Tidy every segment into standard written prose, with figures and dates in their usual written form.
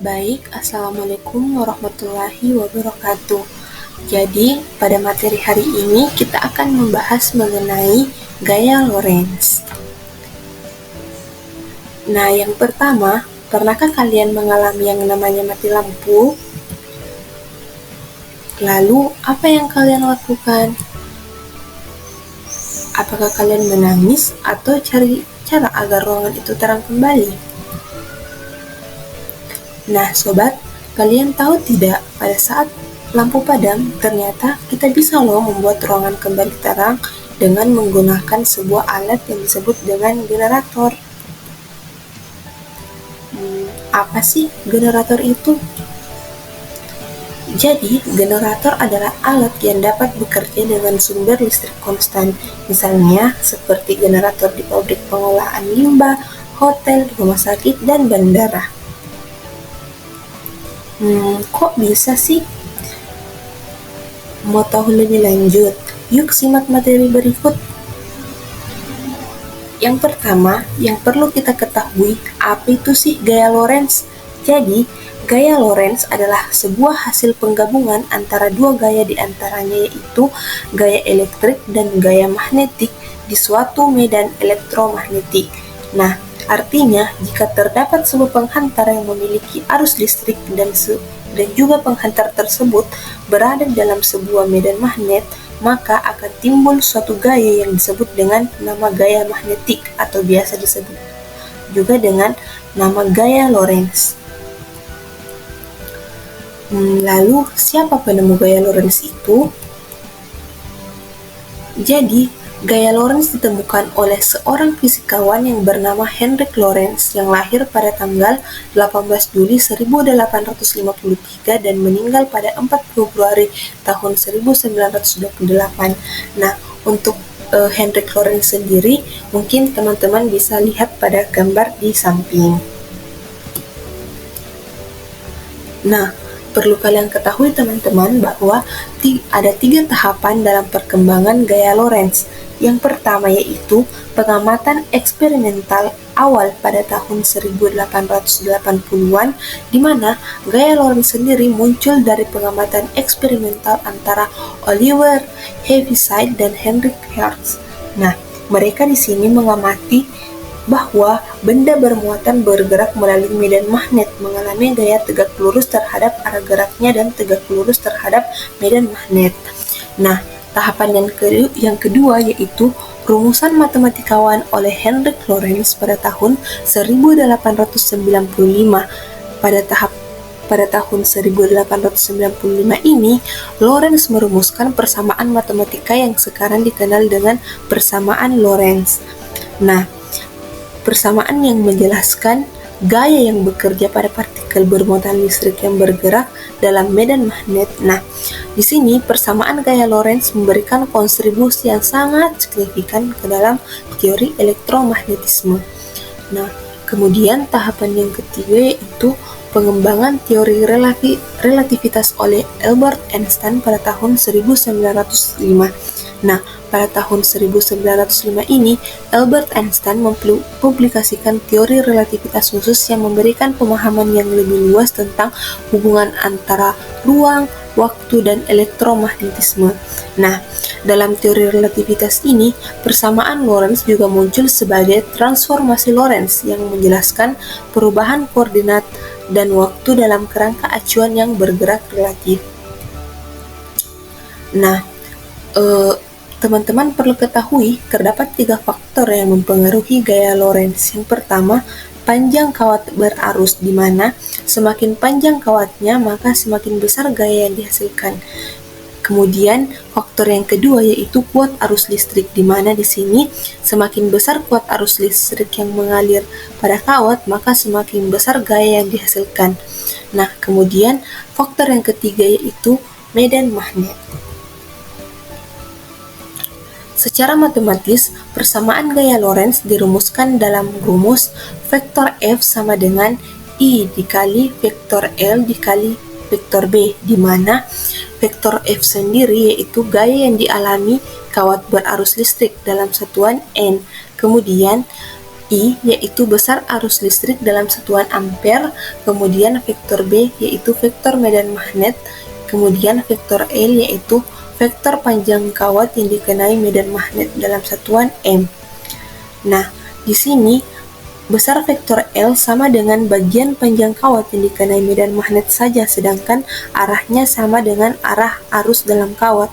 Baik, Assalamualaikum warahmatullahi wabarakatuh. Jadi, pada materi hari ini kita akan membahas mengenai gaya Lorentz. Nah, yang pertama, pernahkah kalian mengalami yang namanya mati lampu? Lalu, apa yang kalian lakukan? Apakah kalian menangis atau cari cara agar ruangan itu terang kembali? Nah, sobat, kalian tahu tidak, pada saat lampu padam, ternyata kita bisa loh membuat ruangan kembali terang dengan menggunakan sebuah alat yang disebut dengan generator. Apa sih generator itu? Jadi, generator adalah alat yang dapat bekerja dengan sumber listrik konstan, misalnya seperti generator di pabrik pengolahan limbah, hotel, rumah sakit, dan bandara. Kok bisa sih? Mau tahu lebih lanjut? Yuk simak materi berikut. Yang pertama, yang perlu kita ketahui, apa itu sih gaya Lorentz? Jadi, gaya Lorentz adalah sebuah hasil penggabungan antara dua gaya, di antaranya yaitu gaya elektrik dan gaya magnetik di suatu medan elektromagnetik. Nah, artinya jika terdapat sebuah penghantar yang memiliki arus listrik dan juga penghantar tersebut berada dalam sebuah medan magnet, maka akan timbul suatu gaya yang disebut dengan nama gaya magnetik atau biasa disebut juga dengan nama gaya Lorentz. Lalu, siapa penemu gaya Lorentz itu? Jadi, gaya Lorentz ditemukan oleh seorang fisikawan yang bernama Heinrich Lorentz yang lahir pada tanggal 18 Juli 1853 dan meninggal pada 4 Februari tahun 1928. Nah, untuk Heinrich Lorentz sendiri, mungkin teman-teman bisa lihat pada gambar di samping. Nah, perlu kalian ketahui teman-teman bahwa ada 3 tahapan dalam perkembangan gaya Lorentz. Yang pertama yaitu pengamatan eksperimental awal pada tahun 1880-an, di mana gaya Lorentz sendiri muncul dari pengamatan eksperimental antara Oliver Heaviside dan Heinrich Hertz. Nah, mereka di sini mengamati bahwa benda bermuatan bergerak melalui medan magnet mengalami gaya tegak lurus terhadap arah geraknya dan tegak lurus terhadap medan magnet. Nah, tahapan yang kedua yaitu rumusan matematikawan oleh Heinrich Lorentz pada tahun 1895. Pada tahun 1895 ini, Lorentz merumuskan persamaan matematika yang sekarang dikenal dengan persamaan Lorentz. Nah, persamaan yang menjelaskan gaya yang bekerja pada partikel bermuatan listrik yang bergerak dalam medan magnet. Nah, di sini persamaan gaya Lorentz memberikan kontribusi yang sangat signifikan ke dalam teori elektromagnetisme. Nah, kemudian tahapan yang ketiga yaitu pengembangan teori relativitas oleh Albert Einstein pada tahun 1905. Nah, pada tahun 1905 ini, Albert Einstein mempublikasikan teori relativitas khusus yang memberikan pemahaman yang lebih luas tentang hubungan antara ruang, waktu, dan elektromagnetisme. Nah, dalam teori relativitas ini, persamaan Lorentz juga muncul sebagai transformasi Lorentz yang menjelaskan perubahan koordinat dan waktu dalam kerangka acuan yang bergerak relatif. Nah, teman-teman perlu ketahui terdapat 3 faktor yang mempengaruhi gaya Lorentz. Yang pertama, panjang kawat berarus, di mana semakin panjang kawatnya maka semakin besar gaya yang dihasilkan. Kemudian faktor yang kedua yaitu kuat arus listrik, di mana di sini semakin besar kuat arus listrik yang mengalir pada kawat maka semakin besar gaya yang dihasilkan. Nah, kemudian faktor yang ketiga yaitu medan magnet. Secara matematis, persamaan gaya Lorentz dirumuskan dalam rumus vektor F sama dengan I dikali vektor L dikali vektor B, di mana vektor F sendiri yaitu gaya yang dialami kawat berarus listrik dalam satuan N. Kemudian I yaitu besar arus listrik dalam satuan ampere, kemudian vektor B yaitu vektor medan magnet, kemudian vektor L yaitu vektor panjang kawat yang dikenai medan magnet dalam satuan M. Nah, di sini besar vektor L sama dengan bagian panjang kawat yang dikenai medan magnet saja, sedangkan arahnya sama dengan arah arus dalam kawat.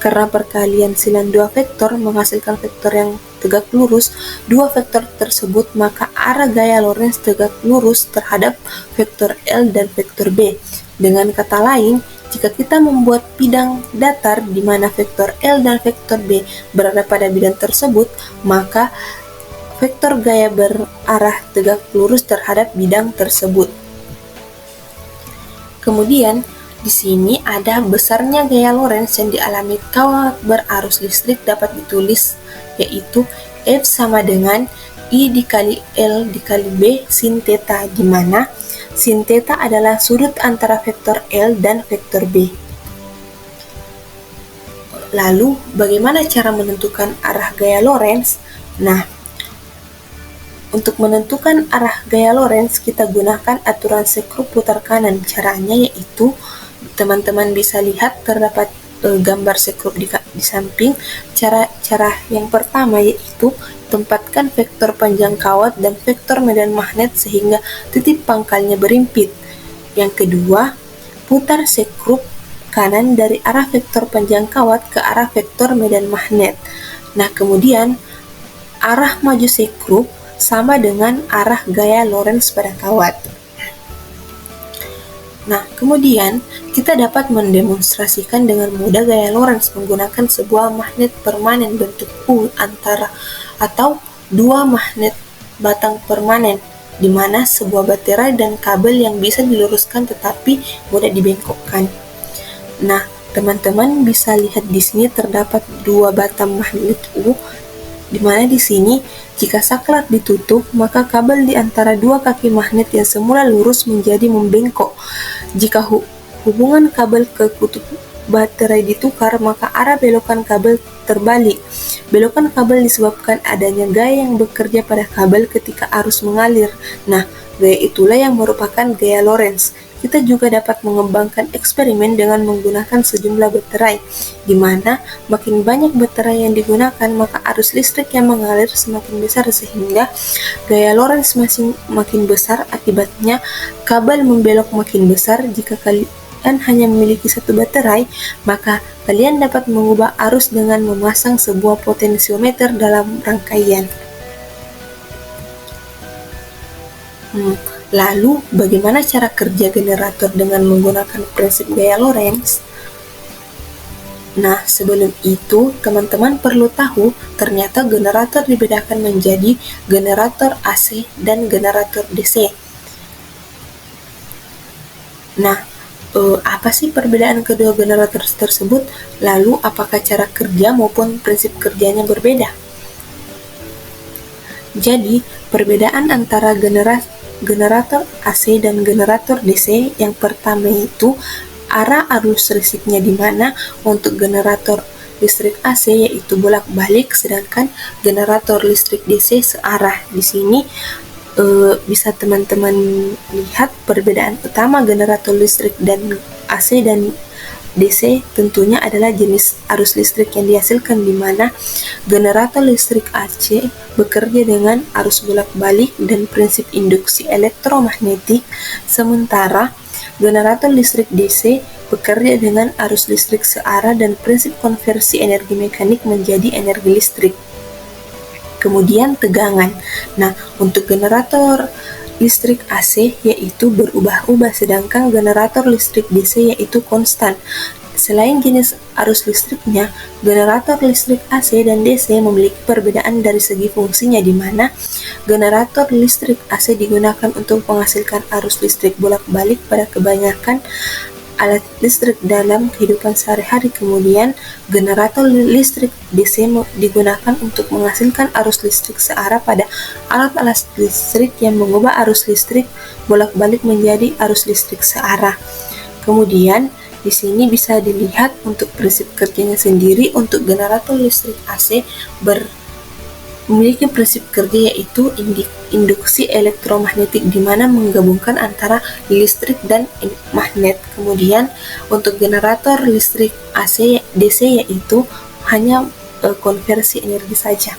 Karena perkalian silang dua vektor menghasilkan vektor yang tegak lurus dua vektor tersebut, maka arah gaya Lorentz tegak lurus terhadap vektor L dan vektor B. Dengan kata lain, jika kita membuat bidang datar di mana vektor L dan vektor B berada pada bidang tersebut, maka vektor gaya berarah tegak lurus terhadap bidang tersebut. Kemudian, di sini ada besarnya gaya Lorentz yang dialami kawat berarus listrik dapat ditulis yaitu F sama dengan I dikali L dikali B sin theta, di mana sin theta adalah sudut antara vektor L dan vektor B. Lalu, bagaimana cara menentukan arah gaya Lorentz? Nah, untuk menentukan arah gaya Lorentz, kita gunakan aturan sekrup putar kanan. Caranya yaitu, teman-teman bisa lihat terdapat gambar sekrup di samping. Cara yang pertama yaitu, tempatkan vektor panjang kawat dan vektor medan magnet sehingga titik pangkalnya berimpit. Yang kedua, putar sekrup kanan dari arah vektor panjang kawat ke arah vektor medan magnet. Nah, kemudian arah maju sekrup sama dengan arah gaya Lorentz pada kawat. Nah, kemudian kita dapat mendemonstrasikan dengan mudah gaya Lorentz menggunakan sebuah magnet permanen bentuk U atau dua magnet batang permanen, di mana sebuah baterai dan kabel yang bisa diluruskan tetapi mudah dibengkokkan. Nah, teman-teman bisa lihat di sini terdapat dua batang magnet U, di mana di sini jika saklar ditutup, maka kabel di antara dua kaki magnet yang semula lurus menjadi membengkok. Jika hubungan kabel ke kutub baterai ditukar, maka arah belokan kabel terbalik. Belokan kabel disebabkan adanya gaya yang bekerja pada kabel ketika arus mengalir. Nah, gaya itulah yang merupakan gaya Lorentz. Kita juga dapat mengembangkan eksperimen dengan menggunakan sejumlah baterai, di mana makin banyak baterai yang digunakan, maka arus listrik yang mengalir semakin besar sehingga gaya Lorentz makin besar. Akibatnya, kabel membelok makin besar. Jika kalian hanya memiliki satu baterai, maka kalian dapat mengubah arus dengan memasang sebuah potensiometer dalam rangkaian. Lalu, bagaimana cara kerja generator dengan menggunakan prinsip gaya Lorentz? Nah, sebelum itu, teman-teman perlu tahu ternyata generator dibedakan menjadi generator AC dan generator DC. Nah, apa sih perbedaan kedua generator tersebut? Lalu, apakah cara kerja maupun prinsip kerjanya berbeda? Jadi, perbedaan antara generator AC dan generator DC, yang pertama itu arah arus listriknya, di mana untuk generator listrik AC yaitu bolak-balik, sedangkan generator listrik DC searah. Di sini bisa teman-teman lihat perbedaan utama generator listrik dan AC dan DC tentunya adalah jenis arus listrik yang dihasilkan, di mana generator listrik AC bekerja dengan arus bolak-balik dan prinsip induksi elektromagnetik, sementara generator listrik DC bekerja dengan arus listrik searah dan prinsip konversi energi mekanik menjadi energi listrik. Kemudian tegangan. Nah, untuk generator listrik AC yaitu berubah-ubah, sedangkan generator listrik DC yaitu konstan. Selain jenis arus listriknya, generator listrik AC dan DC memiliki perbedaan dari segi fungsinya, di mana generator listrik AC digunakan untuk menghasilkan arus listrik bolak-balik pada kebanyakan alat listrik dalam kehidupan sehari-hari. Kemudian, generator listrik DC digunakan untuk menghasilkan arus listrik searah pada alat-alat listrik yang mengubah arus listrik bolak-balik menjadi arus listrik searah. Kemudian, di sini bisa dilihat untuk prinsip kerjanya sendiri. Untuk generator listrik AC memiliki prinsip kerja yaitu induksi elektromagnetik, di mana menggabungkan antara listrik dan magnet. Kemudian untuk generator listrik AC DC yaitu hanya konversi energi saja.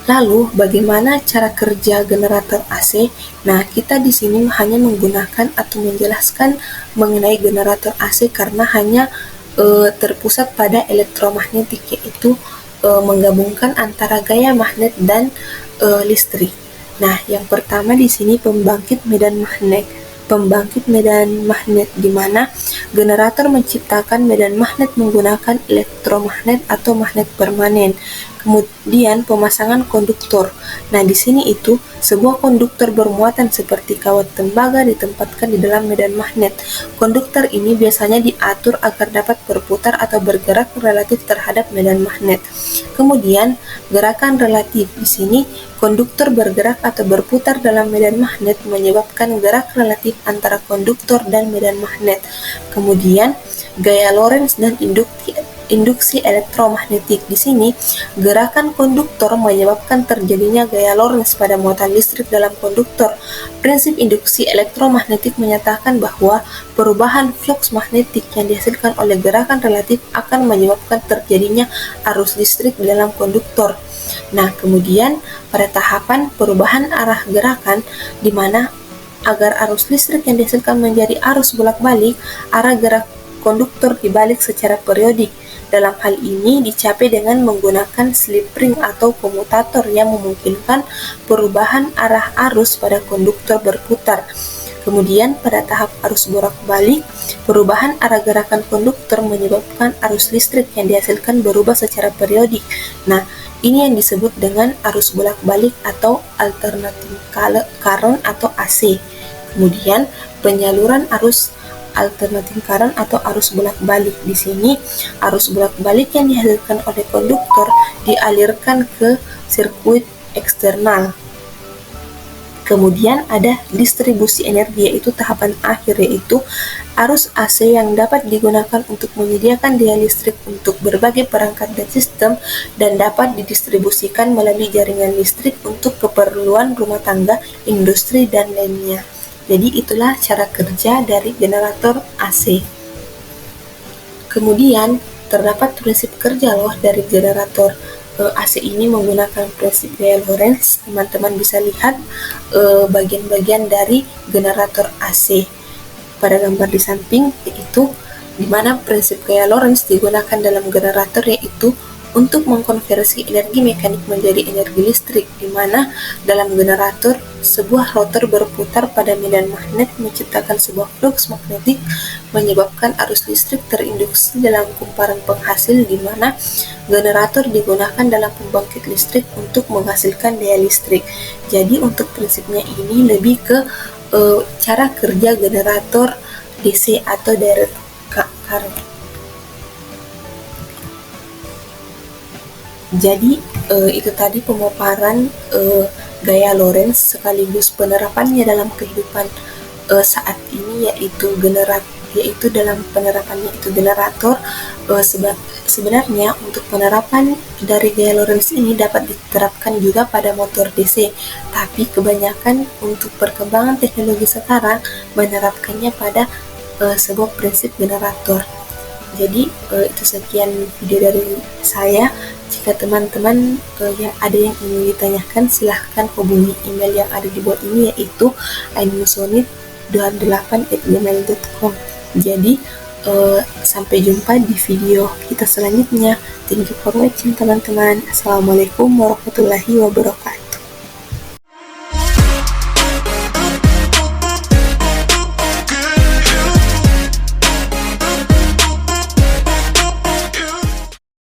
Lalu, bagaimana cara kerja generator AC? Nah, kita di sini hanya menggunakan atau menjelaskan mengenai generator AC karena hanya terpusat pada elektromagnetik, yaitu menggabungkan antara gaya magnet dan listrik. Nah, yang pertama di sini pembangkit medan magnet. Pembangkit medan magnet, di mana generator menciptakan medan magnet menggunakan elektromagnet atau magnet permanen. Kemudian pemasangan konduktor. Nah, di sini itu sebuah konduktor bermuatan seperti kawat tembaga ditempatkan di dalam medan magnet. Konduktor ini biasanya diatur agar dapat berputar atau bergerak relatif terhadap medan magnet. Kemudian gerakan relatif, di sini konduktor bergerak atau berputar dalam medan magnet menyebabkan gerak relatif antara konduktor dan medan magnet. Kemudian gaya Lorentz dan induksi elektromagnetik. Di sini gerakan konduktor menyebabkan terjadinya gaya Lorentz pada muatan listrik dalam konduktor. Prinsip induksi elektromagnetik menyatakan bahwa perubahan flux magnetik yang dihasilkan oleh gerakan relatif akan menyebabkan terjadinya arus listrik di dalam konduktor. Nah, kemudian pada tahapan perubahan arah gerakan, di mana agar arus listrik yang dihasilkan menjadi arus bolak-balik, arah gerak konduktor dibalik secara periodik. Dalam hal ini dicapai dengan menggunakan slip ring atau komutator yang memungkinkan perubahan arah arus pada konduktor berputar. Kemudian pada tahap arus bolak-balik, perubahan arah gerakan konduktor menyebabkan arus listrik yang dihasilkan berubah secara periodik. Nah, ini yang disebut dengan arus bolak-balik atau alternating current atau AC. Kemudian penyaluran arus alternating current atau arus bolak-balik. Di sini arus bolak-balik yang dihasilkan oleh konduktor dialirkan ke sirkuit eksternal. Kemudian ada distribusi energi, yaitu tahapan akhir, yaitu arus AC yang dapat digunakan untuk menyediakan daya listrik untuk berbagai perangkat dan sistem dan dapat didistribusikan melalui jaringan listrik untuk keperluan rumah tangga, industri, dan lainnya. Jadi itulah cara kerja dari generator AC. Kemudian terdapat prinsip kerja loh dari generator AC ini menggunakan prinsip gaya Lorentz. Teman-teman bisa lihat bagian-bagian dari generator AC pada gambar di samping, yaitu di mana prinsip gaya Lorentz digunakan dalam generator, yaitu untuk mengkonversi energi mekanik menjadi energi listrik, di mana dalam generator sebuah rotor berputar pada medan magnet menciptakan sebuah flux magnetik menyebabkan arus listrik terinduksi dalam kumparan penghasil, di mana generator digunakan dalam pembangkit listrik untuk menghasilkan daya listrik. Jadi untuk prinsipnya ini lebih ke cara kerja generator DC atau direct current. Jadi itu tadi pemaparan gaya Lorentz sekaligus penerapannya dalam kehidupan saat ini, yaitu dalam penerapannya itu generator. Sebenarnya untuk penerapan dari gaya Lorentz ini dapat diterapkan juga pada motor DC, tapi kebanyakan untuk perkembangan teknologi sekarang menerapkannya pada sebuah prinsip generator. Jadi itu sekian video dari saya. Jika teman-teman yang ada yang ingin ditanyakan, silahkan hubungi email yang ada di bawah ini, yaitu ainmusonit28@gmail.com. Jadi sampai jumpa di video kita selanjutnya. Thank you for watching teman-teman. Assalamualaikum warahmatullahi wabarakatuh.